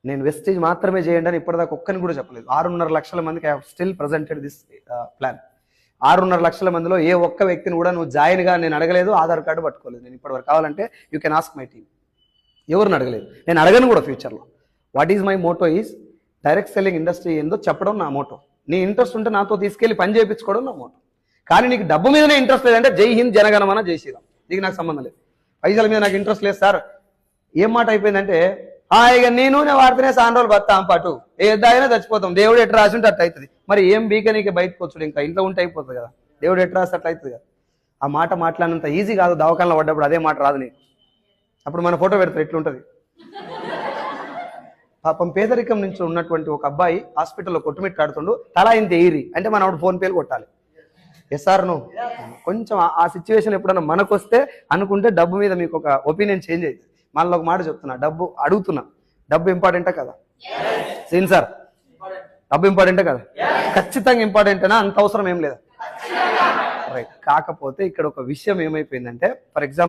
నేను వెస్టేజ్ మాత్రమే చేయండి అని ఇప్పటిదాకా ఒక్కని కూడా చెప్పలేదు. 6.5 లక్షల మందికి I have still presented this plan. 6.5 లక్షల మందిలో ఏ ఒక్క వ్యక్తిని కూడా నువ్వు జాయిన్గా నేను అడగలేదు, ఆధార్ కార్డు పట్టుకోలేదు. నేను ఇప్పటివరకు కావాలంటే you can ask my team. ఎవరిని అడగలేదు, నేను అడగను కూడా ఫ్యూచర్లో. What is my Moto is direct selling industry ఏందో చెప్పడం నా మోటో. నీ ఇంట్రెస్ట్ ఉంటే నాతో తీసుకెళ్లి పని చేయించుకోవడం నా మోటో. కానీ నీకు డబ్బు మీదనే ఇంట్రెస్ట్ లేదంటే జై హింద్ జనగణమన జై శ్రీరామ్, నీకు నాకు సంబంధం లేదు. పైసల మీద నాకు ఇంట్రెస్ట్ లేదు సార్. ఏం మాట అయిపోయిందంటే ఇక నేను వాడితేనే సాన్ రోజులు బతాం పాటు ఏదైనా చచ్చిపోతాం, దేవుడు ఎట్లా రాసి ఉంటే అట్లా అవుతుంది. మరి ఏం బీక నీకు బయటకు వచ్చాడు, ఇంకా ఇంట్లో ఉంటే అయిపోతుంది కదా, దేవుడు ఎట్లా రాసి అట్లా అవుతుంది కదా. ఆ మాట మాట్లాడినంత ఈజీ కాదు. దవాఖానలో పడ్డప్పుడు అదే మాట రాదు నీకు. అప్పుడు మన ఫోటో పెడతారు, ఎట్లుంటుంది. పాపం పేదరికం నుంచి ఉన్నటువంటి ఒక అబ్బాయి హాస్పిటల్లో కొట్టుమిట్టాడుతుండు, తలా ఇంత ఎయిరి అంటే మన ఆవిడ ఫోన్ పేలు కొట్టాలి. ఎస్ఆర్ నువ్వు కొంచెం ఆ సిచ్యువేషన్ ఎప్పుడన్నా మనకు వస్తే అనుకుంటే డబ్బు మీద మీకు ఒక ఒపీనియన్ చేంజ్ అవుతుంది. మళ్ళీ ఒక మాట చెప్తున్నా, డబ్బు అడుగుతున్నా, డబ్బు ఇంపార్టెంటా కదా? సీన్ సార్, డబ్బు ఇంపార్టెంటే కదా? ఖచ్చితంగా ఇంపార్టెంటేనా? అంత అవసరం ఏం లేదా? రైట్. కాకపోతే ఇక్కడ ఒక విషయం ఏమైపోయిందంటే, ఫర్ ఎగ్జాంపుల్